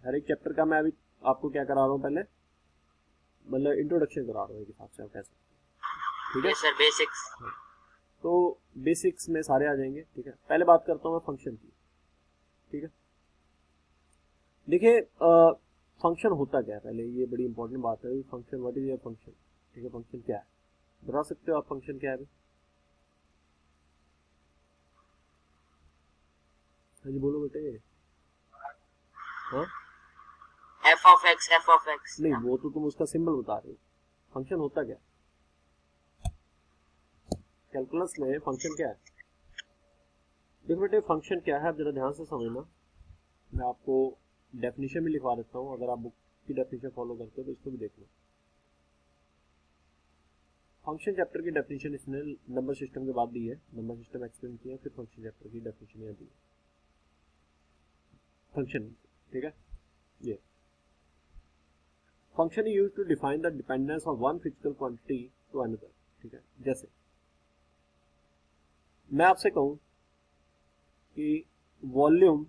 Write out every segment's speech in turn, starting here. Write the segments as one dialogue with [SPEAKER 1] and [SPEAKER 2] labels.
[SPEAKER 1] हर एक चैप्टर का मैं अभी आपको क्या करा रहा हूँ, पहले मतलब इंट्रोडक्शन करा रहा हूँ एक हिसाब से, आप कह सकते हैं, ठीक है
[SPEAKER 2] यस सर, बेसिक्स।
[SPEAKER 1] तो बेसिक्स में सारे आ जाएंगे, ठीक है। पहले बात करता हूँ मैं फंक्शन की, ठीक है। देखिए फंक्शन होता क्या है, पहले ये बड़ी इंपॉर्टेंट बात है, function, what is your function, ठीक है। फंक्शन क्या है, बता सकते हो आप फंक्शन क्या है अभी? हाँ जी बोलो बेटे। हाँ
[SPEAKER 2] F of x, F of x.
[SPEAKER 1] नहीं, वो तो तुम उसका सिंबल बता रहे हो, फंक्शन होता क्या, कैलकुलस में फंक्शन क्या है? देखो बेटे फंक्शन क्या है, आप जरा ध्यान से समझना। मैं आपको डेफिनेशन भी लिखवा देता हूँ, अगर आप बुक की डेफिनेशन फॉलो करते हो तो इसको भी देख लो। फंक्शन चैप्टर की डेफिनेशन इसने नंबर सिस्टम के बाद दी है, नंबर सिस्टम एक्सप्लेन किया, फिर फंक्शन चैप्टर की डेफिनेशन यहाँ दी है फंक्शन, ठीक है। ये function use to define the dependence of one physical quantity to another, ठीक है। जैसे मैं आपसे कहूं कि volume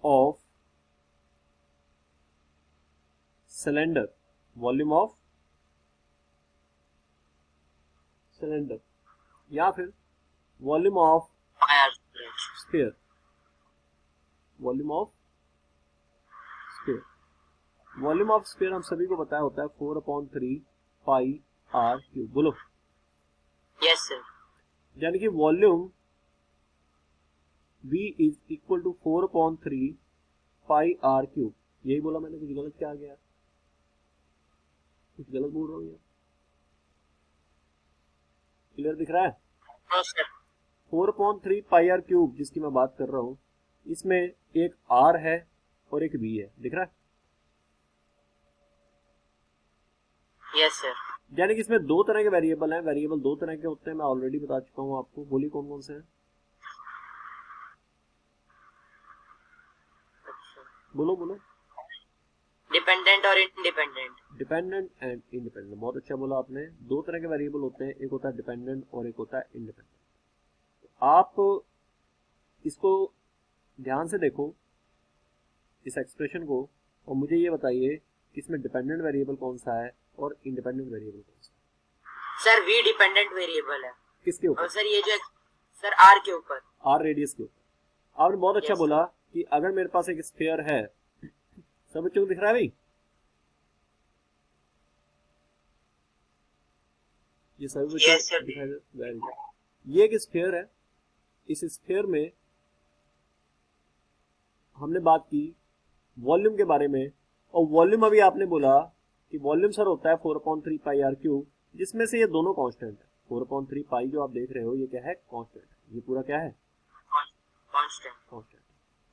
[SPEAKER 1] of cylinder, volume of cylinder, या फिर volume of
[SPEAKER 2] fire.
[SPEAKER 1] Sphere, volume of sphere, volume of sphere हम सभी को पता होता है 4/3 पाई आर क्यूब, बोलो।
[SPEAKER 2] Yes sir.
[SPEAKER 1] यानी कि volume V is equal to 4/3 pi r cube, यही बोला मैंने, कुछ गलत क्या आ गया, कुछ गलत बोल रहा हूँ यार, क्लियर दिख रहा है?
[SPEAKER 2] No sir.
[SPEAKER 1] 4/3 pi r cube जिसकी मैं बात कर रहा हूँ, इसमें एक R है और एक V है, दिख रहा है?
[SPEAKER 2] Yes sir.
[SPEAKER 1] यानी कि इसमें दो तरह के वेरिएबल हैं, वेरिएबल दो तरह के होते हैं, मैं ऑलरेडी बता चुका हूँ आपको, बोलिए कौन कौन से हैं, बोलो बोलो।
[SPEAKER 2] डिपेंडेंट और इंडिपेंडेंट।
[SPEAKER 1] डिपेंडेंट एंड इंडिपेंडेंट, बहुत अच्छा बोला आपने। दो तरह के वेरिएबल होते हैं, एक होता है डिपेंडेंट और एक होता है इंडिपेंडेंट। आप इसको ध्यान से देखो इस एक्सप्रेशन को, और मुझे ये बताइए कि इसमें डिपेंडेंट वेरिएबल कौन सा है और इंडिपेंडेंट वेरिएबल कौन सा है?
[SPEAKER 2] सर वी डिपेंडेंट वेरिएबल है।
[SPEAKER 1] किसके ऊपर?
[SPEAKER 2] और सर ये जो सर आर के ऊपर,
[SPEAKER 1] आर रेडियस के ऊपर। आपने बहुत अच्छा
[SPEAKER 2] Yes,
[SPEAKER 1] बोला कि अगर मेरे पास एक स्फीयर है, सब बच्चों को दिख रहा है भाई, ये सभी बच्चों
[SPEAKER 2] Yes, sir.
[SPEAKER 1] को दिखाई दे, वेरी गुड। ये एक स्फीयर है, इस स्फीयर में हमने बात की वॉल्यूम के बारे में, और वॉल्यूम अभी आपने बोला कि वॉल्यूम सर होता है 4/3 पाई आर क्यूब, जिसमें से ये दोनों कांस्टेंट है। 4/3 पाई जो आप देख रहे हो ये क्या है, कांस्टेंट, ये पूरा क्या है,
[SPEAKER 2] कांस्टेंट।
[SPEAKER 1] कांस्टेंट,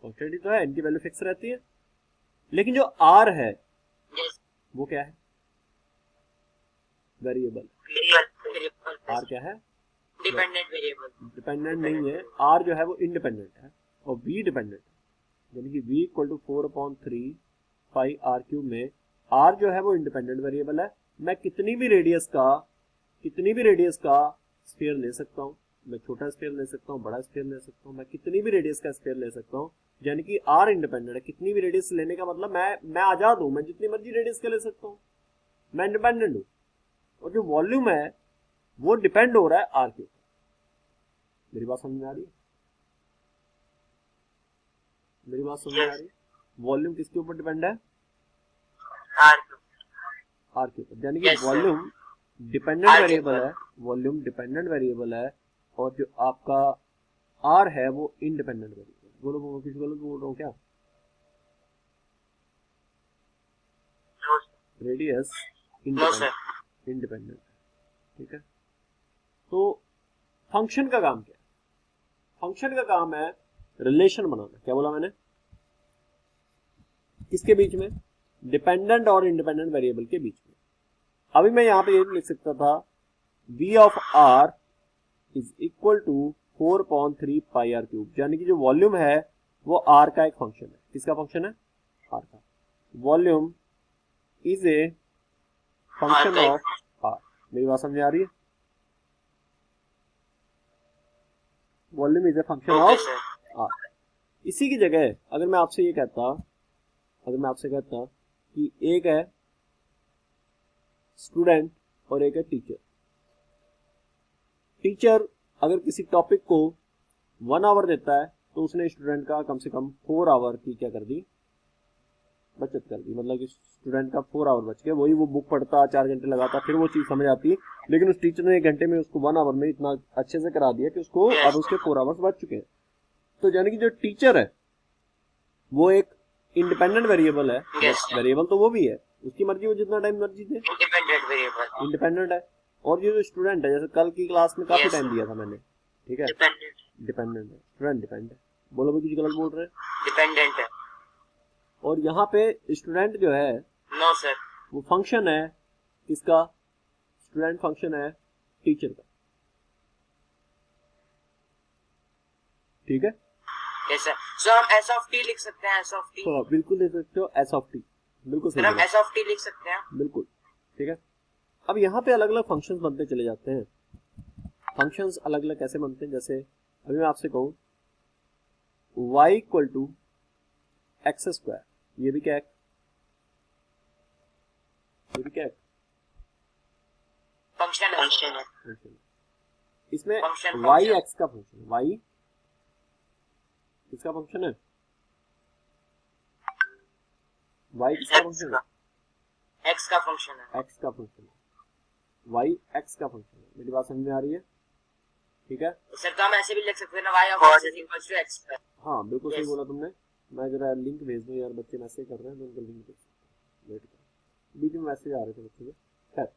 [SPEAKER 1] कांस्टेंट ही तो है, इनकी वैल्यू फिक्स रहती है। लेकिन जो आर है
[SPEAKER 2] यस।
[SPEAKER 1] वो क्या है, वेरिएबल। आर क्या है,
[SPEAKER 2] डिपेंडेंट वेरिएबल।
[SPEAKER 1] डिपेंडेंट नहीं है, आर जो है वो इंडिपेंडेंट है और वी डिपेंडेंट है, यानी कि v equal to 4/3 pi r cube में आर जो है वो इंडिपेंडेंट वेरिएबल है। मैं कितनी भी रेडियस का स्फीयर ले सकता हूँ, मैं छोटा स्फीयर ले सकता हूँ, बड़ा स्फीयर ले सकता हूँ, मैं कितनी भी रेडियस का स्फीयर ले सकता हूँ, यानी कि आर इंडिपेंडेंट है। कितनी भी रेडियस लेने का मतलब मैं आजाद हूं, मैं जितनी मर्जी रेडियस का ले सकता हूँ, मैं इंडिपेंडेंट हूँ। और जो वॉल्यूम है वो डिपेंड हो रहा है आर के ऊपर। मेरी बात समझ में आ रही है? मेरी बात समझ में आ रही है? वॉल्यूम किसके ऊपर डिपेंड है,
[SPEAKER 2] आर
[SPEAKER 1] के ऊपर, यानी कि
[SPEAKER 2] Yes, sir.
[SPEAKER 1] Volume dependent
[SPEAKER 2] R के
[SPEAKER 1] वेरिएबल
[SPEAKER 2] ऊपर।
[SPEAKER 1] है, वॉल्यूम डिपेंडेंट वेरिएबल है, और जो आपका आर है वो इंडिपेंडेंट वेरिएबल। बोलो बोलो, कुछ गलत बोल रहा हूँ क्या? Radius
[SPEAKER 2] no sir.
[SPEAKER 1] इंडिपेंडेंट, ठीक है। तो फंक्शन का काम क्या है, फंक्शन का काम है रिलेशन बनाना। क्या बोला मैंने, किसके बीच में, डिपेंडेंट और इंडिपेंडेंट वेरिएबल के बीच में। अभी मैं यहां पे ये लिख सकता था v of r is equal to 4/3 pi r cube, यानी कि जो वॉल्यूम है वो r का एक फंक्शन है। किसका फंक्शन है, r का। Volume is a function of r। मेरी बात समझ आ रही है? Volume is a function
[SPEAKER 2] okay
[SPEAKER 1] of
[SPEAKER 2] sir.
[SPEAKER 1] r। इसी की जगह अगर मैं आपसे ये कहता अगर मैं आपसे कहता कि एक है स्टूडेंट और एक है टीचर। टीचर अगर किसी टॉपिक को 1 आवर देता है तो उसने स्टूडेंट का कम से कम 4 आवर की क्या कर दी, बचत कर दी। मतलब कि स्टूडेंट का 4 आवर बच गया। वही वो बुक पढ़ता 4 घंटे लगाता फिर वो चीज समझ आती, लेकिन उस टीचर ने 1 घंटे में उसको 1 आवर में इतना अच्छे से करा दिया कि उसको अब उसके 4 आवर्स बच चुके हैं। तो यानी कि जो टीचर है वो एक इंडिपेंडेंट वेरिएबल है। वेरिएबल तो वो भी है, उसकी मर्जी, वो जितना टाइम मर्जी दे,
[SPEAKER 2] इंडिपेंडेंट वेरिएबल,
[SPEAKER 1] इंडिपेंडेंट है। और ये जो स्टूडेंट है, जैसे कल की क्लास में काफी टाइम दिया था मैंने, ठीक है, डिपेंडेंट है, स्टूडेंट डिपेंडेंट है। बोलो भी कुछ गलत बोल रहे हैं,
[SPEAKER 2] डिपेंडेंट है।
[SPEAKER 1] और यहाँ पे स्टूडेंट जो है
[SPEAKER 2] नो सर,
[SPEAKER 1] वो फंक्शन है किसका, स्टूडेंट फंक्शन है टीचर का, ठीक है।
[SPEAKER 2] Yes sir. सो हम एस ऑफ टी लिख सकते हैं, एस ऑफ टी।
[SPEAKER 1] तो बिल्कुल देख सकते हो एस ऑफ टी, बिल्कुल सही
[SPEAKER 2] सर हम
[SPEAKER 1] बोला।
[SPEAKER 2] एस ऑफ टी लिख सकते हैं,
[SPEAKER 1] बिल्कुल ठीक है। अब यहाँ पे अलग अलग फंक्शंस बनते चले जाते हैं। फंक्शंस अलग अलग कैसे बनते हैं, जैसे अभी मैं आपसे कहूँ y equal to x square, ये भी क्या है, ये भी क्या है,
[SPEAKER 2] फंक्शन है।
[SPEAKER 1] फंक्शन। इसमें
[SPEAKER 2] Function,
[SPEAKER 1] y
[SPEAKER 2] function.
[SPEAKER 1] x का फंक्शन है, y किसका फंक्शन है, y किसका फंक्शन है,
[SPEAKER 2] एक्स का फंक्शन है।
[SPEAKER 1] x का फंक्शन है, y x का फंक्शन है। मेरी बात समझ में आ रही है, ठीक है।
[SPEAKER 2] सर तो हम ऐसे भी लिख सकते हैं ना, y of x is equal to x plus.
[SPEAKER 1] हाँ बिल्कुल सही
[SPEAKER 2] Yes.
[SPEAKER 1] बोला तुमने। मैं जरा लिंक भेज दूं यार, बच्चे मैसेज कर रहे हैं तो उनका लिंक भेज सकते हैं, वेट करो, बीच में मैसेज आ रहे थे बच्चे के। खैर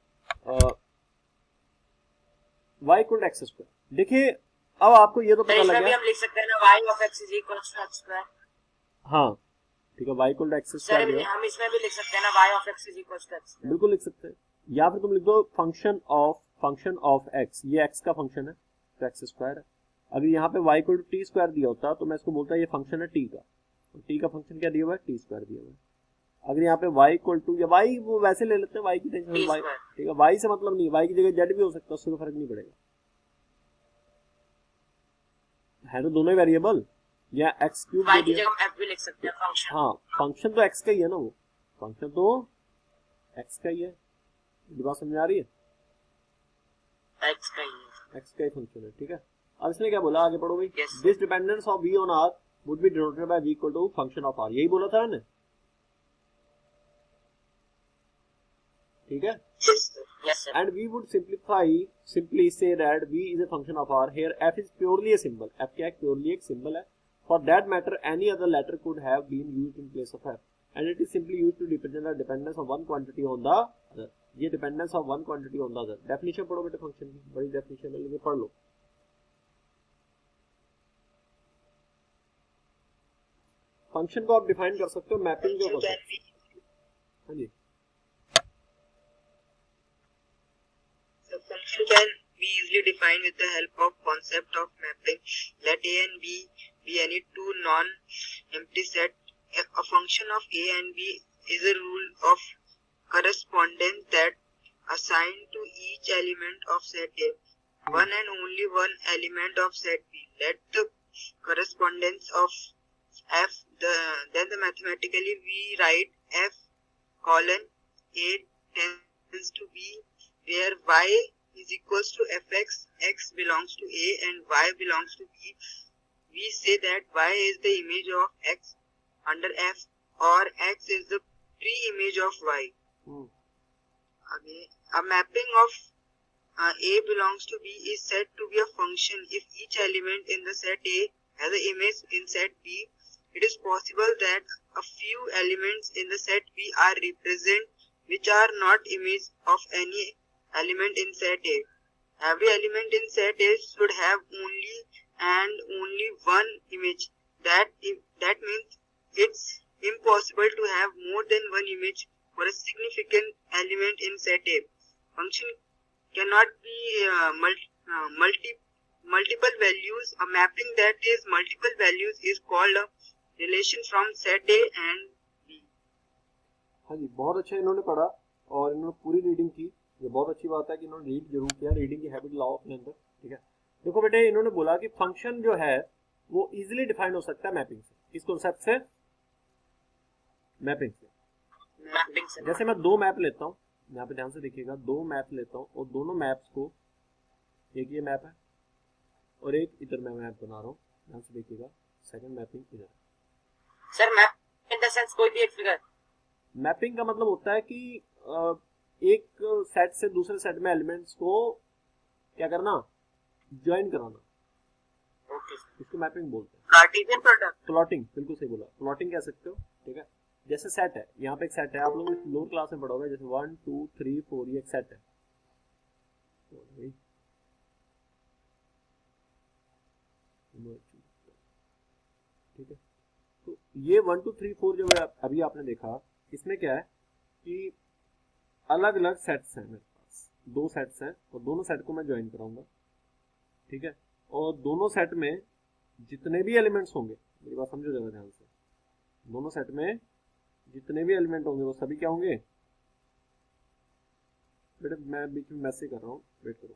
[SPEAKER 1] y equal to x square. देखिए अब आपको ये तो
[SPEAKER 2] सर
[SPEAKER 1] पता लग
[SPEAKER 2] इसमें भी
[SPEAKER 1] गया,
[SPEAKER 2] हम लिख सकते हैं ना, y of x is equal to x square.
[SPEAKER 1] हाँ ठीक है, y equal to x
[SPEAKER 2] sir
[SPEAKER 1] square
[SPEAKER 2] हम इसमें भी लिख सकते हैं ना, y of x is equal to x square.
[SPEAKER 1] बिल्कुल लिख सकते हैं। या फिर तुम लिख दो फंक्शन ऑफ x, ये x का फंक्शन है तो एक्स स्क्वायर है। अगर यहाँ पे y equal to t square दिया होता तो मैं इसको बोलता ये फंक्शन है t का, तो t का फंक्शन क्या दिया हुआ है, टी स्क्वायर दिया हुआ है। अगर यहाँ पे y इक्वल टू, या y वो वैसे ले लेते हैं, y की टेंशन, y ठीक है, y से मतलब नहीं, y की जगह z भी हो सकता है, उससे कोई फर्क नहीं पड़ेगा, है तो दोनों ही वेरिएबल। या एक्स क्यूब
[SPEAKER 2] y की जगह हम f भी लिख सकते हैं, फंक्शन।
[SPEAKER 1] हाँ फंक्शन तो x का ही है ना, वो फंक्शन तो x का ही है। मेरी बात समझ आ रही है,
[SPEAKER 2] x का ही है,
[SPEAKER 1] x का ही फंक्शन है, ठीक है। अब इसने क्या बोला, आगे पढ़ो भाई।
[SPEAKER 2] Yes, sir.
[SPEAKER 1] This dependence of v on r would be denoted by v equal to function of r, यही बोला था मैंने, ठीक है।
[SPEAKER 2] yes sir,
[SPEAKER 1] And we would simply say that v is a function of r. Here f is purely a symbol. f क्या है, purely एक symbol है। For that matter, any other letter could have been used in place of f, and it is simply used to represent the dependence of one quantity on the other. ये dependence of one quantity on the other। Definition पढ़ो बेटे function की, बड़ी definition है, लेकिन पढ़ लो। Function को आप डिफाइन कर सकते हो, मैपिंग जो कर सकते हो। हाँ जी,
[SPEAKER 3] The function can be easily defined with the help of concept of mapping. Let A and B be any two non-empty set. A function of A and B is a rule of correspondence that assign to each element of set A one and only one element of set B. Let the correspondence of F then the mathematically we write F colon A tends to B where y is equals to fx, x belongs to A and y belongs to B. We say that y is the image of x under f or x is the pre-image of y. Again, a mapping of A belongs to B is said to be a function if each element in the set A has an image in set B. It is possible that a few elements in the set B are represented which are not image of any element in set A. Every element in set A should have only one image. That means it's impossible to have more than one image for a significant element in set A. Function cannot be multiple values. A mapping that is multiple values is called a relation from set A and B.
[SPEAKER 1] हाँ जी, बहुत अच्छा इन्होंने पढ़ा और इन्होंने पूरी reading की। ये बहुत अच्छी बात है कि इन्होंने रीड जरूर किया, रीडिंग की हैबिट लाओ अपने अंदर, ठीक है। देखो बेटे, इन्होंने बोला कि फंक्शन जो है वो इजीली डिफाइन हो सकता है मैपिंग से। किस कॉन्सेप्ट से, मैपिंग से।
[SPEAKER 2] मैपिंग से।
[SPEAKER 1] जैसे मैं दो मैप लेता हूँ, यहाँ पे ध्यान से देखिएगा, दो मैप लेता हूँ और दोनों मैप्स को, एक ये मैप है और एक इधर मैं मैप बना रहा हूँ, ध्यान से देखिएगा, सेकंड मैपिंग इधर।
[SPEAKER 2] Sir map in the sense कोई भी एक फिगर।
[SPEAKER 1] मैपिंग का मतलब होता है कि एक सेट से दूसरे सेट में एलिमेंट्स को क्या करना, ज्वाइन कराना,
[SPEAKER 2] ओके सर।
[SPEAKER 1] इसको मैपिंग बोलते हैं।
[SPEAKER 3] Cartesian product.
[SPEAKER 1] प्लॉटिंग, बिल्कुल सही बोला, प्लॉटिंग कह सकते हो, ठीक है। जैसे सेट है, यहाँ पे एक सेट है, आप लोग लोअर क्लास में पढ़ोगे, जैसे 1 2 3 4 ये एक सेट है, ठीक है। तो ये 1 2 3 4 जो है अभी आपने देखा, इसमें क्या है कि अलग अलग सेट्स हैं, मेरे पास दो सेट्स हैं और दोनों सेट को मैं ज्वाइन कराऊंगा, ठीक है। और दोनों सेट में जितने भी एलिमेंट्स होंगे, मेरी बात समझो जरा ध्यान से, दोनों सेट में जितने भी एलिमेंट होंगे वो सभी क्या होंगे, बेटा मैं बीच में मैसेज कर रहा हूँ, वेट करो,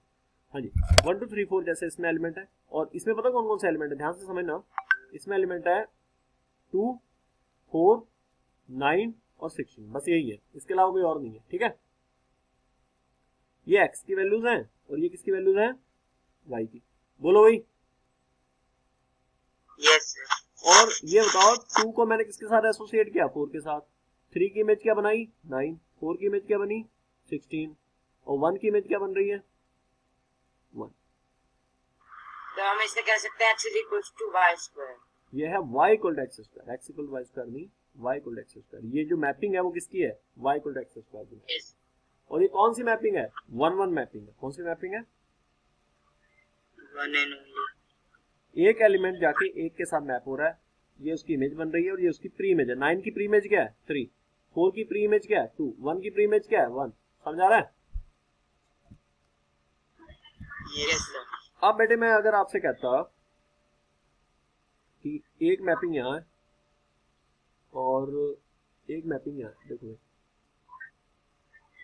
[SPEAKER 1] हाँ जी, 1 2 3 4 जैसे इसमें एलिमेंट है, और इसमें पता कौन कौन से एलिमेंट है, ध्यान से समझना, इसमें एलिमेंट है 2 4 9 और 16, बस यही है, इसके अलावा कोई और नहीं है, ठीक है। ये x की वैल्यूज हैं और ये किसकी वैल्यूज हैं, y की, बोलो भाई।
[SPEAKER 3] Yes sir.
[SPEAKER 1] और ये बताओ 2 को मैंने किसके साथ एसोसिएट किया, 4 के साथ, 3 की इमेज क्या बनाई 9, 4 की इमेज क्या बनी 16, और 1 की इमेज क्या बन रही है 1।
[SPEAKER 2] तो हम इसे कह सकते हैं x is equals to y square।
[SPEAKER 1] ये है y equal to x square, x equal to y square नहीं, y equal to x square. ये जो मैपिंग है वो किसकी है, y equal to x square.
[SPEAKER 2] Yes.
[SPEAKER 1] और ये कौन सी मैपिंग है, 1 1 मैपिंग है। कौन सी मैपिंग है,
[SPEAKER 3] वन एंड ओनली।
[SPEAKER 1] एक एलिमेंट जाके एक के साथ मैप हो रहा है, ये उसकी इमेज बन रही है और ये उसकी प्री इमेज है। 9 की प्री इमेज क्या है 3, 4 की प्री इमेज क्या है 2, 1 की प्री इमेज क्या है 1, समझ आ रहा है।
[SPEAKER 3] Yes sir.
[SPEAKER 1] अब बेटे मैं अगर आपसे कहता कि एक मैपिंग यहाँ है और एक मैपिंग यहाँ है, देखो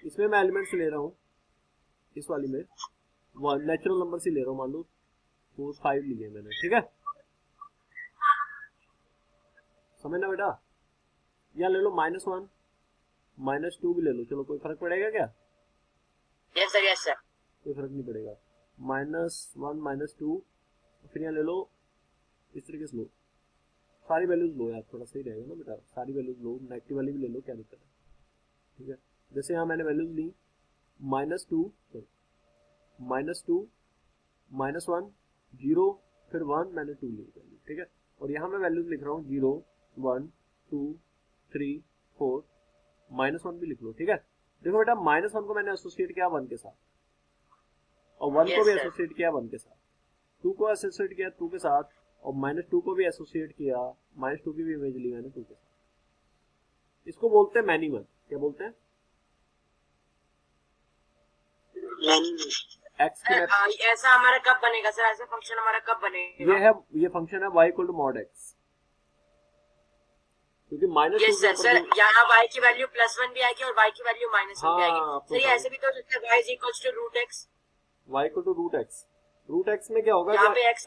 [SPEAKER 1] इसमें मैं एलिमेंट्स ले रहा हूँ, इस वाली में नेचुरल नंबर से ले रहा हूँ, मान लो 4 5 लिए मैंने, ठीक है, समझना बेटा। या ले लो -1 -2 भी ले लो, चलो कोई फर्क पड़ेगा क्या,
[SPEAKER 2] यस सर, यस सर।
[SPEAKER 1] कोई फर्क नहीं पड़ेगा। -1 -2, फिर यहाँ ले लो, इस तरीके से लो, सारी वैल्यूज लो यार, थोड़ा सही रहेगा ना बेटा, सारी वैल्यूज लो, नेगेटिव वाली भी ले लो, क्या दिक्कत है, ठीक है। जैसे यहाँ मैंने वैल्यूज ली -2 -2 -1 0 फिर 1, मैंने 2 ली वैल्यू, ठीक है। और यहाँ मैं वैल्यूज लिख रहा हूँ 0 1 2 3 4, -1 भी लिख लो, ठीक है। देखो बेटा -1 को मैंने एसोसिएट किया 1 के साथ, और 1 को भी एसोसिएट किया 1 के साथ, 2 को एसोसिएट किया 2 के साथ, और -2 को भी एसोसिएट किया, -2 की भी इमेज ली मैंने 2 के साथ। इसको बोलते हैं मैनी वन। क्या बोलते हैं, एक्स की मैप।
[SPEAKER 2] ऐसा हमारा कब बनेगा सर, ऐसा फंक्शन हमारा कब बनेगा?
[SPEAKER 1] ये फंक्शन है y equal to mod x, क्योंकि -2
[SPEAKER 2] यस सर। सर यहाँ y की वैल्यू +1 भी आएगी और y की वैल्यू -1 भी आएगी। सर ये ऐसे भी तो हो सकता है y is equals to root x।
[SPEAKER 1] y equal to root x में क्या होगा,
[SPEAKER 2] यहाँ पे x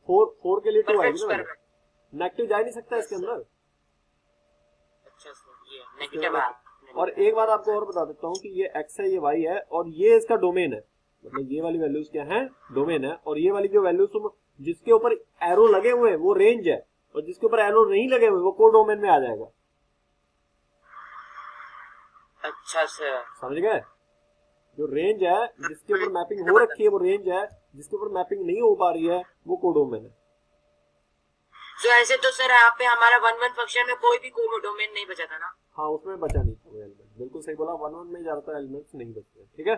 [SPEAKER 1] 4 के लिए 2 आएगी ना,
[SPEAKER 2] परफेक्ट।
[SPEAKER 1] नेगेटिव जा ही नहीं सकता इसके अंदर।
[SPEAKER 2] अच्छा सर, ये नेगेटिव है।
[SPEAKER 1] और एक बात आपको और बता देता हूँ कि ये x है, ये y है, और ये इसका डोमेन है, मतलब ये वाली वैल्यूज क्या है, डोमेन है, और ये वाली जो वैल्यूज तुम जिसके ऊपर एरो लगे हुए हैं वो रेंज है, और जिसके ऊपर एरो नहीं लगे हुए वो कोड डोमेन में आ जाएगा।
[SPEAKER 2] अच्छा सर,
[SPEAKER 1] समझ गए, जो रेंज है जिसके ऊपर मैपिंग हो रखी है वो रेंज है, जिसके ऊपर मैपिंग नहीं हो पा रही है वो कोड डोमेन है।
[SPEAKER 2] तो ऐसे तो सर यहाँ पे हमारा 1 1 फंक्शन में कोई भी कोड डोमेन नहीं बचा था ना।
[SPEAKER 1] हाँ उसमें बचा नहीं था वो एलिमेंट, बिल्कुल सही बोला, 1 1 में ज्यादातर एलिमेंट्स नहीं बचते, ठीक है।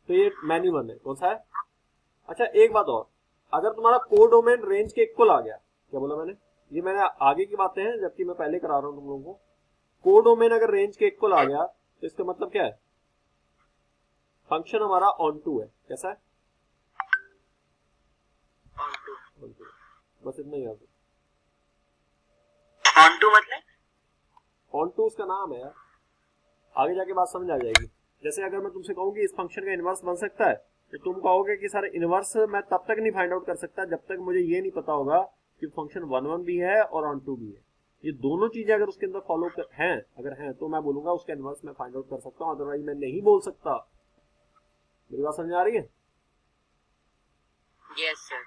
[SPEAKER 1] तो ये मैनी वन है, कौन सा है। अच्छा एक बात और, अगर तुम्हारा कोड डोमेन रेंज के इक्वल आ गया, क्या बोला मैंने, ये मैंने आगे की बातें हैं जबकि मैं पहले करा रहा हूँ तुम लोगों को। कोड डोमेन अगर रेंज के इक्वल आ गया तो इसका मतलब क्या है, फंक्शन हमारा ऑन टू है, कैसा है on to। बस इतना ही याद है,
[SPEAKER 3] ऑन टू मतलब
[SPEAKER 1] ऑन टू उसका नाम है यार, आगे जाके बात समझ आ जाएगी। जैसे अगर मैं तुमसे कहूँ कि इस फंक्शन का इनवर्स बन सकता है, तो तुम कहोगे कि सर इनवर्स मैं तब तक नहीं फाइंड आउट कर सकता जब तक मुझे ये नहीं पता होगा कि फंक्शन 1 1 भी है और ऑन टू भी है। ये दोनों चीजें अगर उसके अंदर फॉलो हैं, अगर हैं, तो मैं बोलूंगा उसके इनवर्स मैं फाइंड आउट कर सकता हूँ, अदरवाइज मैं नहीं बोल सकता। मेरी बात समझ आ रही है?
[SPEAKER 2] Yes sir.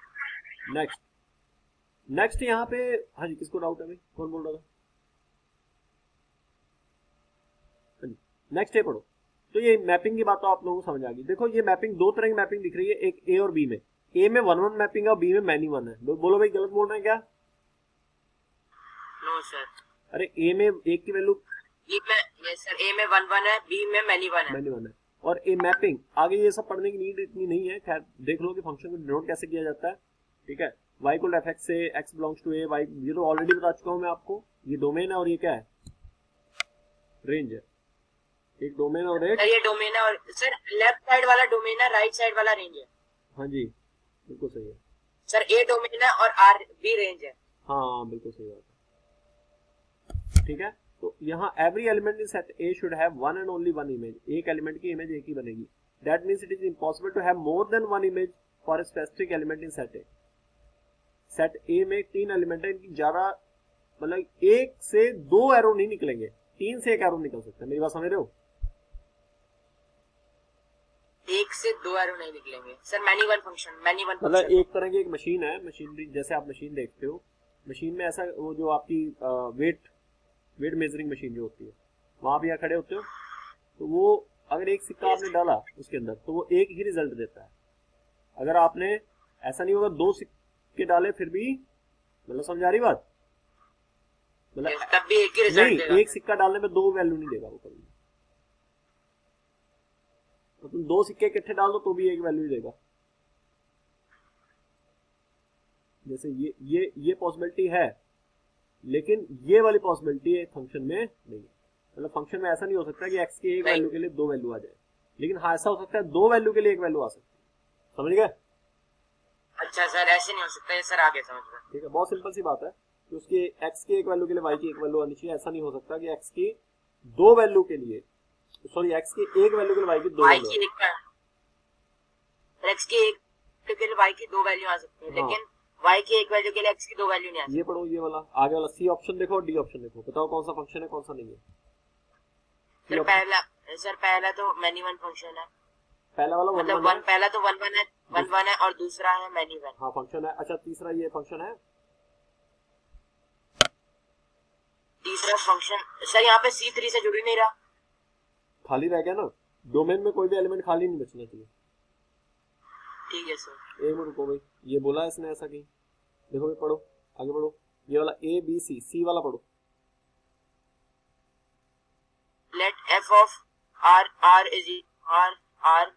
[SPEAKER 1] नेक्स्ट यहाँ पे, हाँ जी, किसको डाउट है भाई, कौन बोल रहा था? हाँ जी, नेक्स्ट है पढ़ो। तो ये मैपिंग की बात तो आप लोगों को समझ आ गई। देखो ये मैपिंग, दो तरह की मैपिंग दिख रही है, एक ए और बी में। ए में 1-1 मैपिंग है और बी में मैनी 1 है। बोलो भाई, गलत बोल रहे हैं क्या?
[SPEAKER 2] No sir.
[SPEAKER 1] अरे ए में एक की वैल्यू,
[SPEAKER 2] यस सर, ए में 1-1 है, बी में मैनी 1 है।
[SPEAKER 1] मैनी 1 है। और ए मैपिंग, आगे ये सब पढ़ने की नीड इतनी नहीं है, खैर देख लो कि फंक्शन को डिनोट कैसे किया जाता है। ठीक है, y इक्वल एफ एक्स से x belongs to A, y, ये तो ऑलरेडी बता चुका हूं मैं आपको। ये डोमेन है और ये क्या है, रेंज है। एक डोमेन और एक,
[SPEAKER 2] सर ये डोमेन है, और सर लेफ्ट साइड वाला डोमेन है, राइट साइड वाला रेंज है।
[SPEAKER 1] हाँ जी बिल्कुल सही है
[SPEAKER 2] सर ए डोमेन है और आर बी रेंज है।
[SPEAKER 1] हाँ बिल्कुल सही बात है। ठीक है, तो यहाँ every element in set A should have one and only one image. एक एलिमेंट की इमेज एक ही बनेगी। That means it is impossible to have more than one image for a specific element in set A. Set A में 3 element है, इनकी ज्यादा, मतलब 1 से 2 एरो नहीं निकलेंगे, 3 से 1 एरो निकल सकते हैं। मेरी बात समझ रहे हो?
[SPEAKER 2] 1 से 2 एरो नहीं निकलेंगे sir. Many one function, many one
[SPEAKER 1] मतलब एक तरह की एक मशीन है, मशीनरी, जैसे आप मशीन देखते हो, मशीन में ऐसा, वो जो आपकी वेट मेजरिंग मशीन जो होती है, वहां भी यहाँ खड़े होते हो, तो वो अगर एक सिक्का आपने डाला उसके अंदर, तो वो एक ही रिजल्ट देता है। अगर आपने, ऐसा नहीं होगा 2 सिक्के डाले फिर भी, मतलब समझ आ रही बात? मतलब
[SPEAKER 2] तब भी एक ही रिजल्ट देगा।
[SPEAKER 1] नहीं, एक सिक्का डालने में 2 वैल्यू नहीं देगा वो कभी। तो तुम 2 सिक्के इकट्ठे डाल दो तो भी एक वैल्यू ही देगा। जैसे ये पॉसिबिलिटी है, लेकिन ये वाली पॉसिबिलिटी एक फंक्शन में नहीं है। मतलब फंक्शन में ऐसा नहीं हो सकता कि x की एक वैल्यू के लिए 2 वैल्यू आ जाए, लेकिन हाँ ऐसा हो सकता है 2 वैल्यू के लिए एक वैल्यू आ सकती है। समझ गए?
[SPEAKER 2] अच्छा सर, ऐसे नहीं हो सकता है सर, आगे समझ गए।
[SPEAKER 1] ठीक है, बहुत सिंपल सी बात है कि उसकी x की एक वैल्यू के लिए y की एक वैल्यू आनी चाहिए। ऐसा नहीं हो सकता कि x की 2 वैल्यू के लिए, सॉरी x की एक वैल्यू के लिए y की 2 वैल्यू,
[SPEAKER 2] x की एक के लिए y की 2 वैल्यू आ सकती है, लेकिन y की एक वैल्यू के लिए x की 2 वैल्यू नहीं आ सकती।
[SPEAKER 1] ये पढ़ो, ये वाला आगे वाला सी ऑप्शन देखो और डी ऑप्शन देखो, बताओ कौन सा फंक्शन है कौन सा नहीं है।
[SPEAKER 2] सर पहला तो मैनी वन फंक्शन है,
[SPEAKER 1] पहला वाला
[SPEAKER 2] मतलब वन, पहला तो 1-1 है और दूसरा है मैनी वन।
[SPEAKER 1] हाँ फंक्शन है। अच्छा तीसरा ये फंक्शन है,
[SPEAKER 2] तीसरा फंक्शन सर यहाँ पे C3 से जुड़ ही नहीं रहा,
[SPEAKER 1] खाली रह गया ना। डोमेन में कोई भी एलिमेंट खाली नहीं बचना चाहिए।
[SPEAKER 2] ठीक है सर।
[SPEAKER 1] एक मिनट रुको भाई, ये बोला है इसने ऐसा कहीं? देखो भाई पढ़ो, आगे बढ़ो, ये वाला ए बी सी, सी वाला पढ़ो।
[SPEAKER 2] Let f of r is r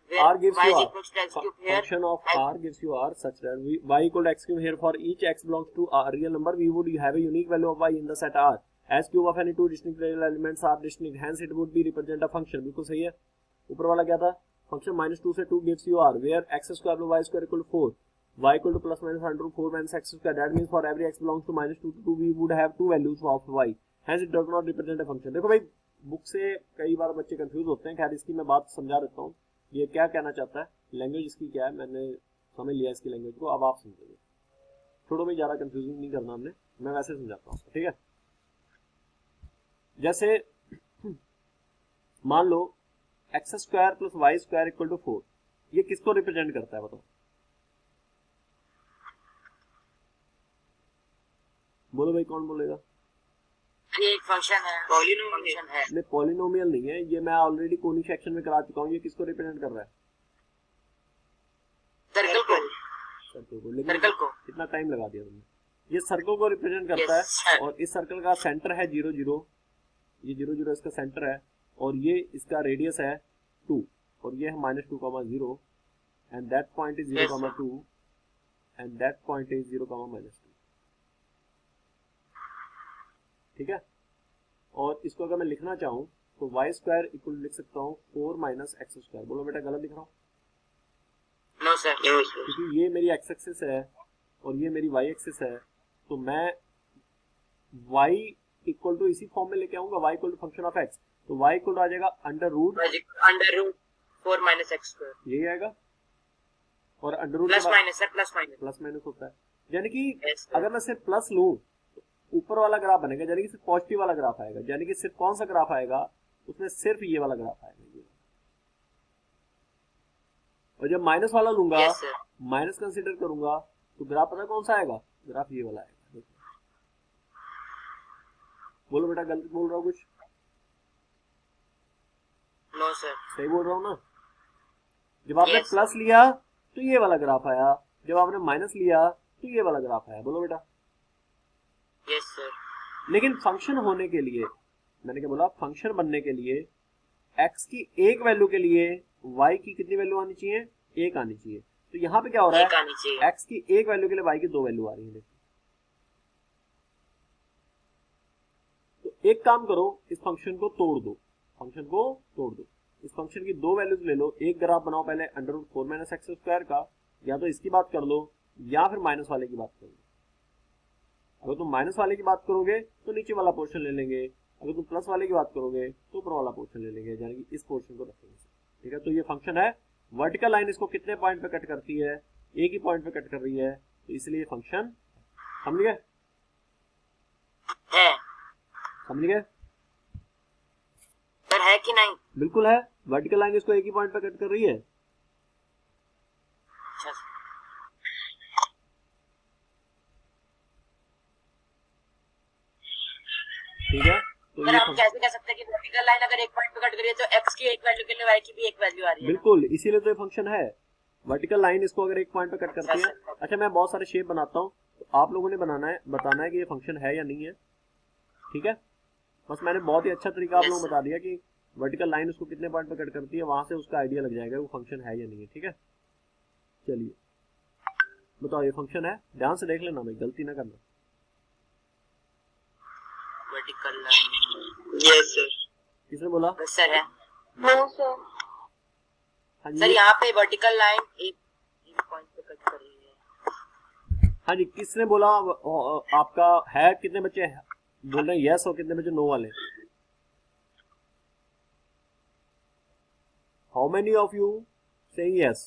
[SPEAKER 2] where
[SPEAKER 1] R gives
[SPEAKER 2] y
[SPEAKER 1] you
[SPEAKER 2] is
[SPEAKER 1] R.
[SPEAKER 2] equals to x cube here.
[SPEAKER 1] Function of R gives you R such that y equal to x cube here. For each x belongs to a real number, we would have a unique value of y in the set R. As cube of any two distinct real elements are distinct, hence it would be represent a function. बिल्कुल सही है। ऊपर वाला क्या था? Function -2 से 2 gives you R, where x square plus y square equal to 4. Y equal to plus minus under 4 minus x square. That means for every x belongs to -2 to 2, we would have 2 values of y. Hence it does not represent a function. देखो भाई, book से कई बार बच्चे confuse होते हैं। खैर इसकी मैं बात समझा देता हूँ, ये क्या कहना चाहता है, लैंग्वेज इसकी क्या है, मैंने समझ लिया इसकी लैंग्वेज को, अब आप समझोगे। छोड़ो भाई, ज़्यादा कंफ्यूजिंग नहीं करना हमने, मैं वैसे समझाता हूँ, ठीक है। जैसे मान लो x square plus y square equal to 4, ये किसको रिप्रेजेंट करता है बताओ? बोलो भाई, कौन बोलेगा?
[SPEAKER 2] ये एक फंक्शन है, पॉलिनोमियल है।
[SPEAKER 1] नहीं पॉलिनोमियल नहीं है, ये मैं ऑलरेडी कोनी सेक्शन में करा चुका हूँ। ये किसको रिप्रेजेंट कर रहा है?
[SPEAKER 2] सर्कल को।
[SPEAKER 1] सर्कल को। लेकिन
[SPEAKER 2] सर्कल को
[SPEAKER 1] कितना टाइम लगा दिया तुमने। ये सर्कल को रिप्रेजेंट करता है, और इस सर्कल का सेंटर है 0 0, ये 0 0 इसका सेंटर है, और ये इसका रेडियस है 2, और ये है -2, 0, and that point is 0, 2, and that point is 0, -2। ठीक है, और इसको अगर मैं लिखना चाहूँ तो y स्क्वायर इक्वल लिख सकता हूँ 4 माइनस एक्स स्क्वायर। बोलो बेटा, गलत लिख रहा हूँ?
[SPEAKER 2] नो सर,
[SPEAKER 1] क्योंकि ये मेरी एक्स एक्सिस है और ये मेरी वाई एक्सिस है, तो मैं y इक्वल टू इसी फॉर्म में लेके आऊंगा, y equal to function of x, तो y इक्वल टू आ जाएगा under root
[SPEAKER 2] 4 minus x square,
[SPEAKER 1] यही आएगा। और under root
[SPEAKER 2] plus minus sir, plus minus
[SPEAKER 1] होता है, यानी कि अगर मैं सिर्फ प्लस लूं ऊपर वाला ग्राफ बनेगा, यानी कि सिर्फ पॉजिटिव वाला ग्राफ आएगा, यानी कि सिर्फ कौन सा ग्राफ आएगा, उसमें सिर्फ ये वाला ग्राफ आएगा ये। और जब माइनस वाला लूंगा,
[SPEAKER 2] Yes, sir.
[SPEAKER 1] माइनस कंसीडर करूंगा, तो ग्राफ पता कौन सा आएगा, ग्राफ ये वाला आएगा। बोलो बेटा, गलत बोल रहा हूँ कुछ?
[SPEAKER 2] No, sir.
[SPEAKER 1] सही बोल रहा हूँ ना? जब आपने
[SPEAKER 2] Yes.
[SPEAKER 1] प्लस लिया तो ये वाला ग्राफ आया, जब आपने माइनस लिया तो ये वाला ग्राफ आया। बोलो बेटा।
[SPEAKER 2] Yes, sir.
[SPEAKER 1] लेकिन फंक्शन होने के लिए, मैंने क्या बोला, फंक्शन बनने के लिए x की एक वैल्यू के लिए y की कितनी वैल्यू आनी चाहिए, एक आनी चाहिए। तो यहाँ पे क्या हो रहा
[SPEAKER 2] एक
[SPEAKER 1] है,
[SPEAKER 2] आनी चाहिए।
[SPEAKER 1] x की एक वैल्यू के लिए y की दो वैल्यू आ रही है। तो एक काम करो, इस फंक्शन को तोड़ दो, फंक्शन को तोड़ दो, इस फंक्शन की दो वैल्यूज ले लो, एक ग्राफ बनाओ पहले √4 - x² का, या तो इसकी बात कर लो या फिर माइनस वाले की बात कर लो। अगर तुम माइनस वाले की बात करोगे तो नीचे वाला पोर्शन ले लेंगे, अगर तुम प्लस वाले की बात करोगे तो ऊपर वाला पोर्शन ले लेंगे, यानी कि इस पोर्शन को रखेंगे। ठीक है, तो ये फंक्शन है, वर्टिकल लाइन इसको कितने पॉइंट पे कट करती है, एक ही पॉइंट पे कट कर रही है, तो इसलिए फंक्शन, समझ गए,
[SPEAKER 2] है
[SPEAKER 1] समझ गए?
[SPEAKER 2] सर, है कि नहीं?
[SPEAKER 1] बिल्कुल है, वर्टिकल लाइन इसको एक ही पॉइंट पे कट कर रही है।
[SPEAKER 2] अच्छा sir.
[SPEAKER 1] ठीक है, तो
[SPEAKER 2] सर
[SPEAKER 1] ये
[SPEAKER 2] हम कैसे कह सकते हैं कि वर्टिकल लाइन अगर एक पॉइंट पे कट करी है तो x की एक वैल्यू के लिए y की भी एक वैल्यू आ रही है?
[SPEAKER 1] बिल्कुल, इसीलिए तो ये फंक्शन है। वर्टिकल लाइन इसको अगर एक पॉइंट पे कट करती है।
[SPEAKER 2] अच्छा,
[SPEAKER 1] अच्छा, मैं बहुत सारे शेप बनाता हूँ, तो आप लोगों ने बताना है कि ये फंक्शन है या नहीं है। ठीक है, बस मैंने बहुत ही अच्छा तरीका आप
[SPEAKER 2] Yes,
[SPEAKER 1] लोगों को
[SPEAKER 2] sir.
[SPEAKER 1] बता दिया कि वर्टिकल लाइन उसको कितने पॉइंट पे कट करती है, वहां से उसका आइडिया लग जाएगा वो फंक्शन है या नहीं है। ठीक है, चलिए बताओ, ये फंक्शन है, ध्यान से देख लेना भाई, गलती ना करना।
[SPEAKER 2] Vertical line.
[SPEAKER 3] Yes, sir.
[SPEAKER 1] किसने बोला?
[SPEAKER 2] सर है।
[SPEAKER 3] No, sir.
[SPEAKER 1] हाँ
[SPEAKER 2] सर
[SPEAKER 1] जी,
[SPEAKER 2] यहाँ पे वर्टिकल लाइन एक पॉइंट पे कट कर रही है।
[SPEAKER 1] हाँ जी, किसने बोला आपका है? कितने बच्चे बोल रहे हैं यस और कितने बच्चे नो वाले? How many of you saying yes?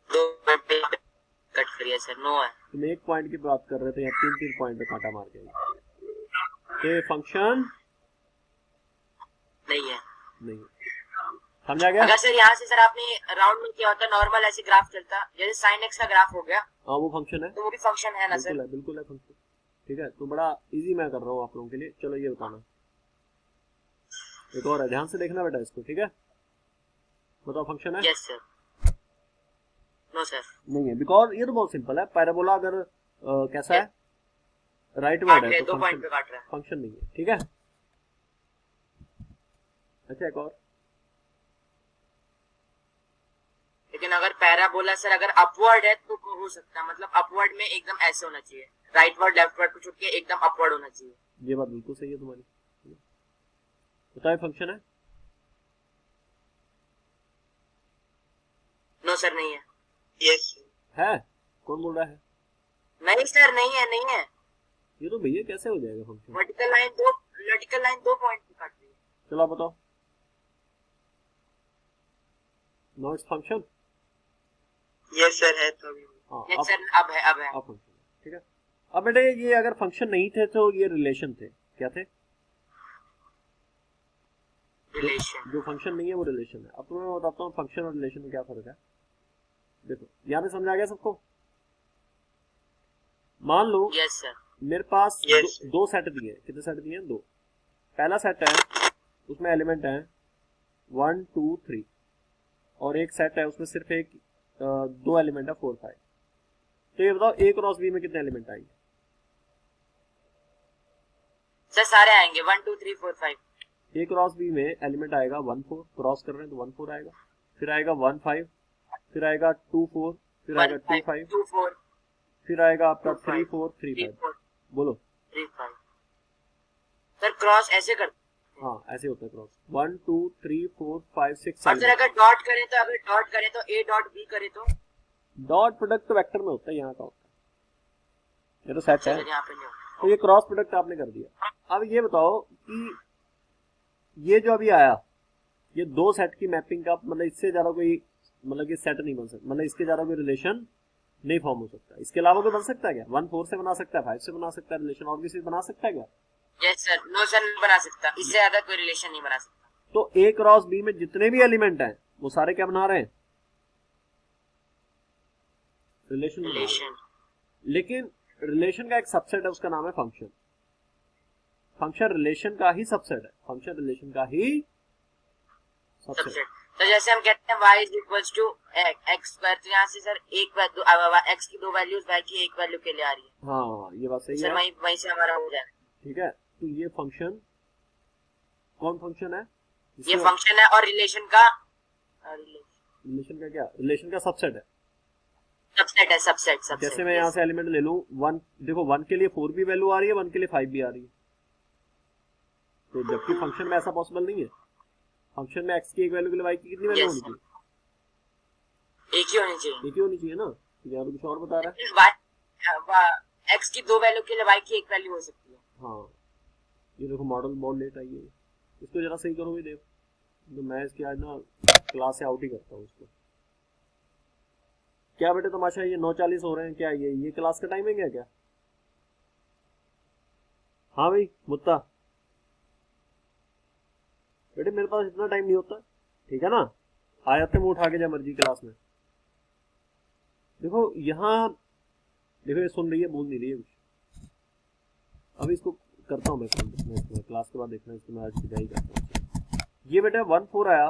[SPEAKER 2] दो पॉइंट पे कट करी है सर, नो है।
[SPEAKER 1] तुम एक पॉइंट की बात कर रहे थे, या तीन तीन पॉइंट पे कांटा मार के, तो ये फंक्शन
[SPEAKER 2] नहीं है।
[SPEAKER 1] नहीं, समझा गया?
[SPEAKER 2] अगर सर यहाँ से सर आपने राउंड में किया होता, नॉर्मल ऐसे ग्राफ चलता, जैसे साइन एक्स का ग्राफ हो गया,
[SPEAKER 1] हाँ, वो फंक्शन है,
[SPEAKER 2] तो वो भी फंक्शन है ना सर?
[SPEAKER 1] बिल्कुल है, बिल्कुल है फंक्शन। ठीक है, तो बड़ा इजी मैं कर रहा हूँ आप लोगों के लिए। चलो ये बताना, एक और है, ध्यान से देखना बेटा इसको। ठीक है, बताओ फंक्शन है?
[SPEAKER 2] Yes sir. No sir.
[SPEAKER 1] नहीं है, बिकॉज ये तो बहुत सिंपल है। पैराबोला अगर कैसा है, राइट वर्ड है, तो
[SPEAKER 2] दो पॉइंट पे काट रहा है।
[SPEAKER 1] फंक्शन नहीं है। ठीक है, अच्छा एक और,
[SPEAKER 2] लेकिन अगर पैराबोला सर अगर अपवर्ड है तो हो सकता है, मतलब अपवर्ड में एकदम ऐसे होना चाहिए, राइट वर्ड लेफ्ट वर्ड को छूट के एकदम अपवर्ड होना चाहिए।
[SPEAKER 1] ये बात बिल्कुल सही है तुम्हारी। बताओ फंक्शन है?
[SPEAKER 2] नो सर, नहीं है।
[SPEAKER 3] Yes, sir.
[SPEAKER 1] है? कौन बोल रहा है?
[SPEAKER 2] नहीं सर, नहीं है, नहीं है।
[SPEAKER 1] ये तो भैया कैसे हो जाएगा फंक्शन?
[SPEAKER 2] वर्टिकल लाइन दो पॉइंट पे काट रही है।
[SPEAKER 1] चलो आप बताओ। No it's function.
[SPEAKER 3] Yes, sir. है तो अभी।
[SPEAKER 1] हाँ,
[SPEAKER 2] यस सर, अब है।
[SPEAKER 1] अब फंक्शन। ठीक है, अब बेटे ये अगर फंक्शन नहीं थे तो ये रिलेशन थे, क्या थे?
[SPEAKER 2] रिलेशन।
[SPEAKER 1] जो फंक्शन नहीं है वो रिलेशन है। अब तो मैं बताता हूँ फंक्शन और रिलेशन में क्या फर्क है। देखो, यहाँ पे समझ आ गया सबको? मान लो
[SPEAKER 2] यस सर।
[SPEAKER 1] मेरे पास
[SPEAKER 3] Yes.
[SPEAKER 1] दो सेट दिए। कितने सेट दिए? दो। पहला सेट है, उसमें एलिमेंट है 1 2 3, और एक सेट है उसमें सिर्फ एक दो एलिमेंट है 4 5। तो ये बताओ A क्रॉस B में कितने एलिमेंट आएंगे?
[SPEAKER 2] सर सारे आएंगे 1 2 3 4 5।
[SPEAKER 1] A क्रॉस B में एलिमेंट आएगा 1 4, क्रॉस कर रहे हैं तो 1 4 आएगा, फिर आएगा 1 5, फिर आएगा 2 4, फिर आएगा 2 5,
[SPEAKER 2] 2 4,
[SPEAKER 1] फिर आएगा आपका 3 4 3
[SPEAKER 2] 3
[SPEAKER 1] 5।
[SPEAKER 2] 4,
[SPEAKER 1] बोलो।
[SPEAKER 2] 3 5। सर क्रॉस ऐसे कर,
[SPEAKER 1] हाँ, ऐसे होता है क्रॉस। 1 2 3 4 5 6
[SPEAKER 2] और सर
[SPEAKER 1] 7।
[SPEAKER 2] अगर डॉट करें तो A डॉट B करे तो
[SPEAKER 1] डॉट प्रोडक्ट तो वेक्टर में होता है, यहाँ का होता है, ये तो सेट है,
[SPEAKER 2] सर यहाँ पे नहीं होता।
[SPEAKER 1] तो ये क्रॉस प्रोडक्ट आपने कर दिया। अब ये बताओ कि ये जो अभी आया, ये दो सेट की मैपिंग का मतलब इससे ज्यादा कोई मतलब कि सेट नहीं बन सकता, मतलब इसके ज्यादा कोई रिलेशन नहीं फॉर्म हो सकता। इसके अलावा कोई बन सकता है क्या? 1 4 से बना सकता है, 5 से बना सकता है, रिलेशन और किसी से बना सकता है क्या?
[SPEAKER 2] यस सर, नो सर नहीं बना सकता, इससे ज्यादा कोई रिलेशन नहीं बना सकता।
[SPEAKER 1] तो A क्रॉस B में जितने भी एलिमेंट हैं वो सारे क्या बना रहे हैं? रिलेशन बना रहे हैं।
[SPEAKER 2] रिलेशन
[SPEAKER 1] लेकिन रिलेशन का एक सबसेट है, उसका नाम है फंक्शन। फंक्शन रिलेशन का ही सबसेट है, फंक्शन रिलेशन का ही सबसेट।
[SPEAKER 2] सबसेट। तो जैसे हम कहते हैं y is equals to x square, तो यहाँ से सर x की दो वैल्यूज y की एक वैल्यू के लिए आ रही है।
[SPEAKER 1] हाँ ये बात सही
[SPEAKER 2] सर
[SPEAKER 1] है।
[SPEAKER 2] वहीं से हमारा हो जाएगा।
[SPEAKER 1] ठीक है, तो ये फंक्शन कौन फंक्शन है?
[SPEAKER 2] ये फंक्शन है और रिलेशन का
[SPEAKER 1] रिलेशन का क्या? रिलेशन का सबसेट है।
[SPEAKER 2] सबसेट है, सबसेट।
[SPEAKER 1] जैसे मैं यहाँ से एलिमेंट ले लूं 1, देखो 1 के लिए 4 भी वैल्यू आ रही है, 1 के लिए 5 भी आ रही है। तो जबकि फंक्शन में ऐसा पॉसिबल नहीं है। फंक्शन में x की एक वैल्यू के लिए y की कितनी वैल्यू होनी चाहिए?
[SPEAKER 2] एक ही होनी चाहिए।
[SPEAKER 1] एक ही होनी चाहिए ना। तो यहाँ पे कुछ और बता रहा है।
[SPEAKER 2] x की दो वैल्यू के लिए y की एक वैल्यू हो सकती है।
[SPEAKER 1] हाँ ये देखो मॉडल बहुत लेट आई है, इसको जरा सही करो। देख तो मैं इसकी आज ना क्लास से आउट ही करता हूँ इसको। क्या बेटे तमाशा, ये 9:40 हो रहे हैं क्या? ये क्लास का टाइमिंग है क्या? हाँ भाई मुत्ता बेटे मेरे पास इतना टाइम नहीं होता, ठीक है ना। आ जाते मुंह उठा के जब मर्जी क्लास में। देखो यहाँ देखो ये सुन रही है, बोल नहीं रही है कुछ। अभी इसको करता हूँ मैं क्लास के बाद देखना, इसको मैं आज विदाई करता हूँ। ये बेटा 1 4 आया,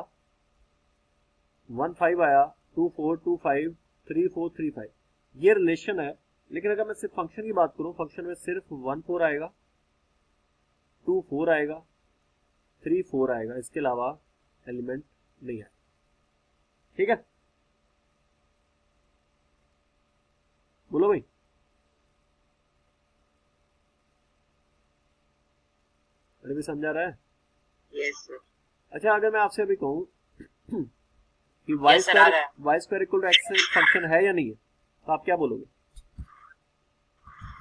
[SPEAKER 1] 1 5 आया, 2 4 2 5 3 4 3 5, ये रिलेशन है। लेकिन अगर मैं सिर्फ फंक्शन की बात करूं, फंक्शन में सिर्फ 1 4 आएगा, 2 4 आएगा, 3 4 आएगा, इसके अलावा एलिमेंट नहीं है। ठीक है, बोलो भाई। अरे भी समझा रहा है?
[SPEAKER 3] Yes sir.
[SPEAKER 1] अच्छा अगर मैं आपसे अभी कहूं कि y square equal to x function है या नहीं है, तो आप क्या बोलोगे?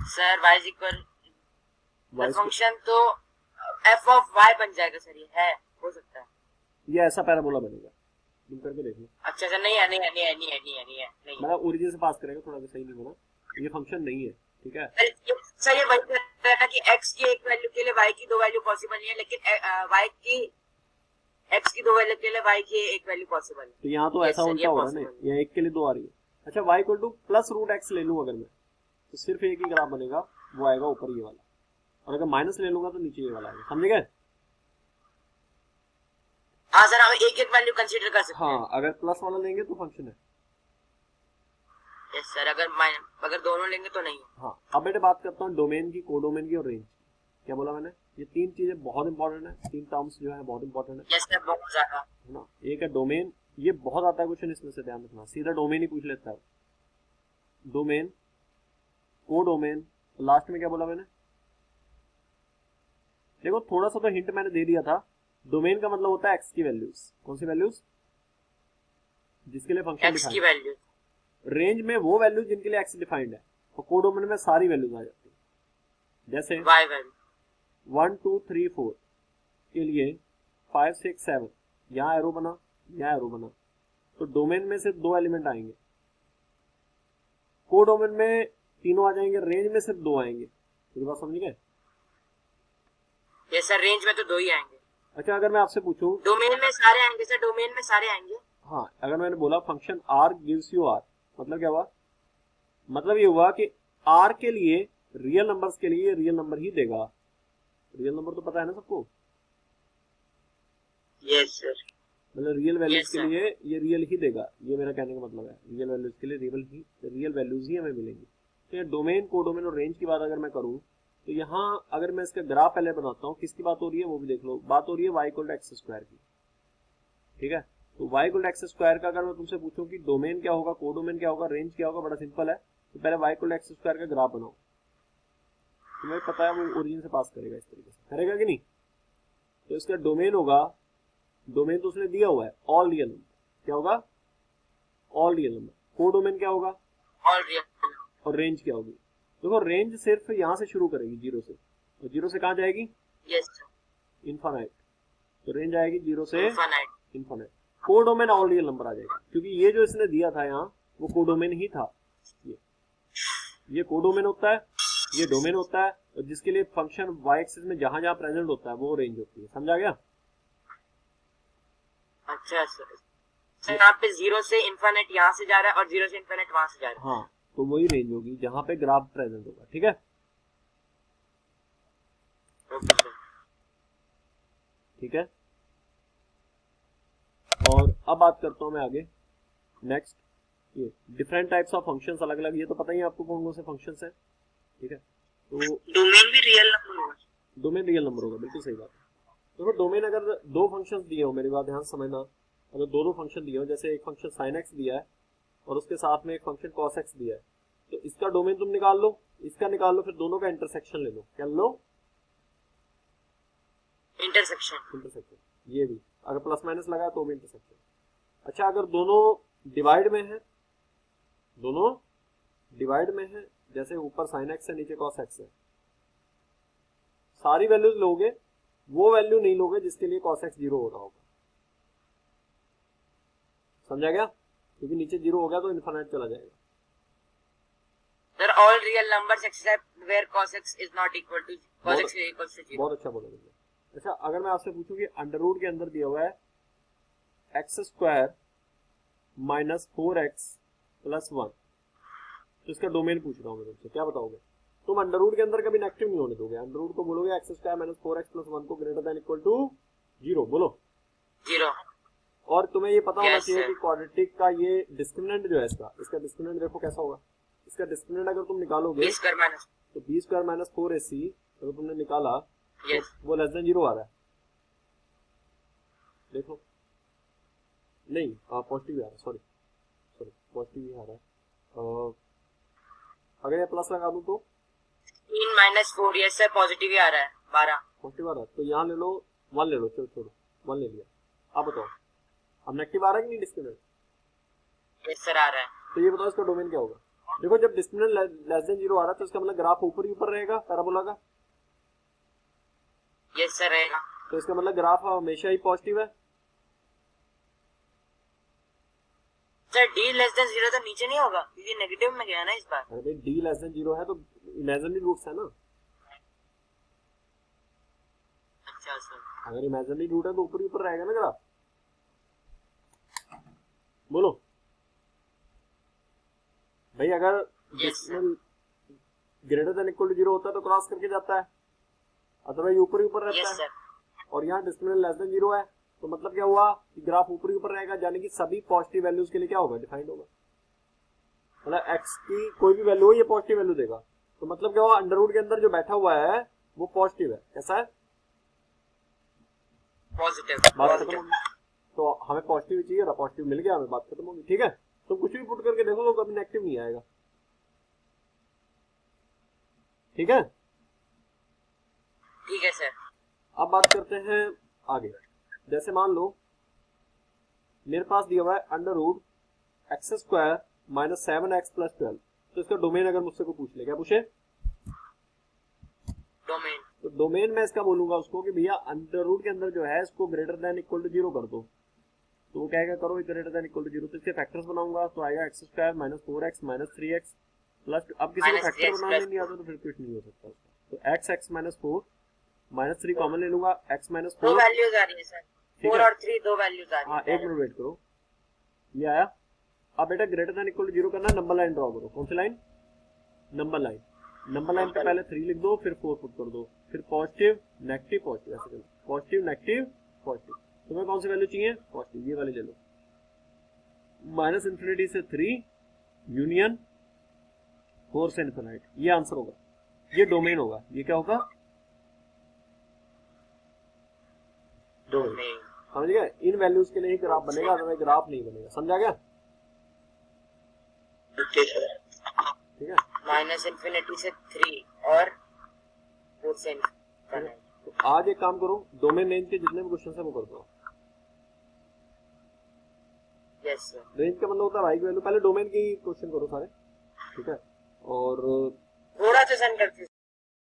[SPEAKER 2] Sir y is equal function तो f ऑफ y बन जाएगा सर, ये है, हो सकता है।
[SPEAKER 1] ये ऐसा पैराबोला बनेगा, तुम करके देख लो।
[SPEAKER 2] अच्छा सर, नहीं है।
[SPEAKER 1] मतलब ओरिजिन से पास करेगा, थोड़ा सा सही नहीं बना, ये फंक्शन नहीं है। ठीक है
[SPEAKER 2] सर, ये वही कह रहा था कि x की एक वैल्यू के लिए y की दो वैल्यू पॉसिबल नहीं है, लेकिन x की दो वैल्यू के लिए y की एक वैल्यू पॉसिबल है।
[SPEAKER 1] तो यहाँ तो ऐसा उल्टा हो रहा है ना, यहाँ 1 के लिए 2 आ रही है। अच्छा y equal to plus root x ले लूँ अगर मैं, तो सिर्फ एक ही ग्राफ बनेगा, वो आएगा ऊपर ये वाला, और अगर माइनस ले लूंगा तो नीचे ये वाला आएगा। समझ गए?
[SPEAKER 2] हाँ सर, हम एक एक वैल्यू कंसीडर कर सकते हैं।
[SPEAKER 1] हाँ अगर प्लस वाला लेंगे तो फंक्शन है।
[SPEAKER 2] यस सर, अगर दोनों लेंगे तो नहीं।
[SPEAKER 1] हाँ अब बेटे बात करता हूँ डोमेन की, कोडोमेन की और रेंज। क्या बोला मैंने? ये 3 चीजें बहुत इंपॉर्टेंट है, 3 टर्म्स जो है बहुत इंपॉर्टेंट है।
[SPEAKER 2] यस सर, बहुत ज्यादा
[SPEAKER 1] है ना। एक है डोमेन, ये बहुत आता है क्वेश्चन, इसमें से ध्यान रखना, सीधा डोमेन ही पूछ लेता है। डोमेन, कोडोमेन, लास्ट में क्या बोला मैंने? देखो थोड़ा सा तो हिंट मैंने दे दिया था। डोमेन का मतलब होता है एक्स की वैल्यूज। कौन सी वैल्यूज? जिसके लिए फंक्शन
[SPEAKER 2] एक्स की वैल्यू।
[SPEAKER 1] रेंज में वो वैल्यू जिनके लिए एक्स डिफाइंड है, और कोडोमेन में सारी वैल्यूज आ जाती है। जैसे
[SPEAKER 2] वाई वैल्यू
[SPEAKER 1] 1 2 3 4 के लिए 5 6 7, यहाँ एरो बना, यहाँ एरो बना, तो डोमेन में सिर्फ 2 एलिमेंट आएंगे, कोडोमेन में तीनों आ जाएंगे, रेंज में सिर्फ 2 आएंगे। मेरी बात समझ गए?
[SPEAKER 2] यस सर, रेंज में तो 2 ही आएंगे।
[SPEAKER 1] अच्छा अगर मैं आपसे पूछूं,
[SPEAKER 2] डोमेन में सारे आएंगे सर, डोमेन में सारे आएंगे।
[SPEAKER 1] हाँ अगर मैंने बोला function r gives you r, मतलब क्या हुआ? मतलब ये हुआ कि r के लिए रियल नंबर्स के लिए रियल नंबर ही देगा। रियल नंबर तो पता है ना सबको?
[SPEAKER 3] Yes sir.
[SPEAKER 1] मतलब रियल वैल्यूज
[SPEAKER 2] Yes,
[SPEAKER 1] के
[SPEAKER 2] sir.
[SPEAKER 1] लिए ये रियल ही देगा, ये मेरा कहने का मतलब है। रियल वैल्यूज के लिए रियल वैल्यूज ही हमें मिलेंगी। तो ये डोमेन, कोडोमेन और रेंज की बात अगर मैं करूं, तो यहाँ अगर मैं इसका ग्राफ पहले बनाता हूँ, किसकी बात हो रही है वो भी देख लो। बात हो रही है y equal to x square की। ठीक है, तो y equal to x square का अगर मैं तुमसे पूछूं कि डोमेन क्या होगा, कोडोमेन क्या होगा, रेंज क्या होगा, बड़ा सिंपल है। तो पहले y equal to x square का ग्राफ बनाओ। तुम्हें पता है वो ओरिजिन से पास करेगा, इस तरीके से करेगा कि नहीं? तो इसका डोमेन होगा, डोमेन तो उसने दिया हुआ है ऑल रियल नंबर। क्या होगा? All real number. कोडोमेन क्या होगा?
[SPEAKER 2] All real.
[SPEAKER 1] और रेंज क्या होगी? देखो रेंज सिर्फ यहाँ से शुरू करेगी 0 से, और 0 से कहाँ जाएगी?
[SPEAKER 2] Yes sir,
[SPEAKER 1] infinite. तो रेंज आएगी 0 से
[SPEAKER 2] infinite.
[SPEAKER 1] Infinite. Codomain all real number आ जाएगा, क्योंकि ये जो इसने दिया था यहाँ वो कोडोमेन ही था। ये कोडोमेन होता है, ये डोमेन होता है, और जिसके लिए फंक्शन वाई एक्सिस में जहां जहां प्रेजेंट होता है वो रेंज होती है। समझा गया?
[SPEAKER 2] अच्छा सर यहाँ पे 0 से इन्फिनिट यहाँ से जा रहा है और 0 से इन्फिनिट वहां से जा रहा है।
[SPEAKER 1] हाँ, तो वही रेंज होगी जहां पे ग्राफ प्रेजेंट होगा। ठीक है,
[SPEAKER 2] ओके सर।
[SPEAKER 1] ठीक है। और अब बात करता हूं मैं आगे नेक्स्ट, ये डिफरेंट टाइप्स ऑफ फंक्शंस अलग अलग, ये तो पता ही है आपको कौन कौन से फंक्शंस हैं। ठीक है, तो
[SPEAKER 3] डोमेन भी रियल नंबर होगा।
[SPEAKER 1] डोमेन रियल नंबर होगा, बिल्कुल सही बात है। तो डोमेन अगर दो फंक्शंस दिए हो, मेरी बात ध्यान से समझना, अगर दो फंक्शन दिए हो, जैसे एक फंक्शन sin x दिया है और उसके साथ में एक फंक्शन cos x दिया है, तो इसका डोमेन तुम निकाल लो, इसका निकाल लो, फिर दोनों का इंटरसेक्शन ले लो। क्या लो? इंटरसेक्शन। ये भी अगर प्लस माइनस लगा तो भी इंटरसेक्शन। अच्छा, अगर दोनों डिवाइड में है, दोनों डिवाइड में है, जैसे ऊपर sin x है नीचे cos x है, सारी वैल्यूज लोगे, वो वैल्यू नहीं लोगे जिसके लिए cos x 0 हो रहा होगा। समझा गया? क्योंकि नीचे 0 हो गया तो इनफिनिट चला जाएगा।
[SPEAKER 2] Sir all real numbers except where cos x is not equal to cos x is equal to 0।
[SPEAKER 1] बहुत अच्छा बोला तुमने। अच्छा, अगर मैं आपसे पूछूं कि अंडर रूट के अंदर दिया हुआ है x² माइनस 4x प्लस 1, तो इसका डोमेन पूछ रहा हूं मैं तुमसे, क्या बताओगे? तुम अंडर रूट के अंदर कभी नेगेटिव नहीं होने दोगे, अंडर रूट को बोलोगे x² माइनस 4x प्लस 1 को ग्रेटर देन इक्वल टू 0 बोलो।
[SPEAKER 2] 0।
[SPEAKER 1] और तुम्हें ये पता होना
[SPEAKER 2] Yes,
[SPEAKER 1] चाहिए
[SPEAKER 2] sir.
[SPEAKER 1] कि क्वाड्रेटिक का ये डिस्क्रिमिनेंट जो है इसका डिस्क्रिमिनेंट देखो कैसा होगा। इसका डिस्क्रिमिनेंट अगर तुम निकालोगे
[SPEAKER 2] b² माइनस
[SPEAKER 1] तो b² माइनस 4ac अगर तुमने निकाला
[SPEAKER 2] यस
[SPEAKER 1] तो वो लेस देन 0 आ रहा है। देखो, नहीं पॉजिटिव आ रहा है, सॉरी पॉजिटिव ही आ रहा है। अगर ये प्लस लगा दूं तो
[SPEAKER 2] 3 माइनस 4 यस सर पॉजिटिव ही आ रहा है 12।
[SPEAKER 1] पॉजिटिव आ रहा है, तो यहाँ ले लो 1 ले लो, चलो छोड़ो 1 ले लिया। अब बताओ अब नेगेटिव आ रहा है कि नहीं डिस्क्रिमिनेंट?
[SPEAKER 2] यस सर आ रहा है।
[SPEAKER 1] तो ये बताओ इसका डोमेन क्या होगा? देखो, जब डिस्क्रिमिनेंट लेस देन 0 आ रहा है तो इसका मतलब ग्राफ ऊपर ही ऊपर रहेगा पैराबोला का।
[SPEAKER 2] यस सर रहेगा।
[SPEAKER 1] तो इसका मतलब ग्राफ हमेशा ही पॉजिटिव है।
[SPEAKER 2] सर d लेस देन 0 तो नीचे नहीं होगा क्योंकि नेगेटिव में गया ना इस बार।
[SPEAKER 1] अरे भाई डी लेस देन 0 है तो इमेजिनरी रूट्स है ना।
[SPEAKER 2] अच्छा सर।
[SPEAKER 1] अगर इमेजिनरी रूट है तो ऊपर ही ऊपर रहेगा ना ग्राफ। बोलो भाई, अगर discriminant greater than equal to 0 होता है तो क्रॉस करके जाता है, अदरवाइज ऊपर ही ऊपर रहता
[SPEAKER 2] यस
[SPEAKER 1] है।
[SPEAKER 2] सर।
[SPEAKER 1] और यहाँ डिस्क्रिमिनेंट लेस देन 0 है तो मतलब क्या हुआ कि ग्राफ ऊपर ही ऊपर रहेगा, यानी कि सभी पॉजिटिव वैल्यूज के लिए क्या होगा? डिफाइंड होगा। मतलब x की कोई भी वैल्यू हो ये पॉजिटिव वैल्यू देगा, तो मतलब क्या हुआ? अंडर रूट के अंदर जो बैठा हुआ है वो पॉजिटिव है। कैसा है?
[SPEAKER 2] पॉजिटिव।
[SPEAKER 1] बात खत्म होगी। तो हमें पॉजिटिव चाहिए था, पॉजिटिव मिल गया हमें, बात खत्म होगी। ठीक है, तो कुछ भी पुट करके देखो तो कभी नेगेटिव नहीं आएगा। ठीक है,
[SPEAKER 2] ठीक है सर।
[SPEAKER 1] अब बात करते हैं आगे। जैसे मान लो मेरे पास दिया हुआ है under root x² minus 7x plus 12, तो इसका डोमेन अगर मुझसे को पूछ ले, क्या पूछे?
[SPEAKER 2] डोमेन।
[SPEAKER 1] तो डोमेन में इसका बोलूंगा उसको कि भैया अंडर रूट के अंदर जो है इसको ग्रेटर देन इक्वल टू 0 कर दो, तो वो कहेगा करो ग्रेटर देन इक्वल टू 0, तो इसके फैक्टर्स बनाऊंगा तो आएगा x² minus 4x minus 3x plus, अब किसी को फैक्टर बनाने नहीं आता तो फिर कुछ नहीं हो सकता उसका। तो x माइनस 4 माइनस 3 कॉमन ले लूंगा, x माइनस 4
[SPEAKER 2] दो वैल्यूज आ रही है सर, 4 और 3 दो वैल्यूज आ रही है।
[SPEAKER 1] हाँ, एक मिनट वेट करो, ये आया। अब बेटा ग्रेटर देन इक्वल टू 0 करना, नंबर लाइन ड्रॉ करो। कौन सी line? Number line. Number line पे पहले 3 लिख दो, फिर 4 पुट कर दो, फिर पॉजिटिव नेगेटिव पॉजिटिव, ऐसे करो, पॉजिटिव नेगेटिव पॉजिटिव। तुम्हें कौन सी वैल्यू चाहिए? पॉजिटिव, ये वाली ले लो। माइनस इन्फिनिटी से 3 यूनियन 4 से इन्फिनिट, ये आंसर होगा, ये डोमेन होगा। ये क्या होगा? डोमेन। समझ गए? इन वैल्यूज के लिए ही ग्राफ बनेगा, अदरवाइज ग्राफ नहीं बनेगा। समझा गया? ठीक है,
[SPEAKER 2] माइनस इन्फिनिटी से 3 और 4 से इन्फिनिटी।
[SPEAKER 1] तो आज एक काम करो, डोमेन रेंज के जितने भी क्वेश्चन है वो कर दो।
[SPEAKER 2] Yes sir.
[SPEAKER 1] रेंज का मतलब होता है वाई की वैल्यू, पहले डोमेन की क्वेश्चन करो सारे। ठीक है, और
[SPEAKER 2] थोड़ा सा सेंड करते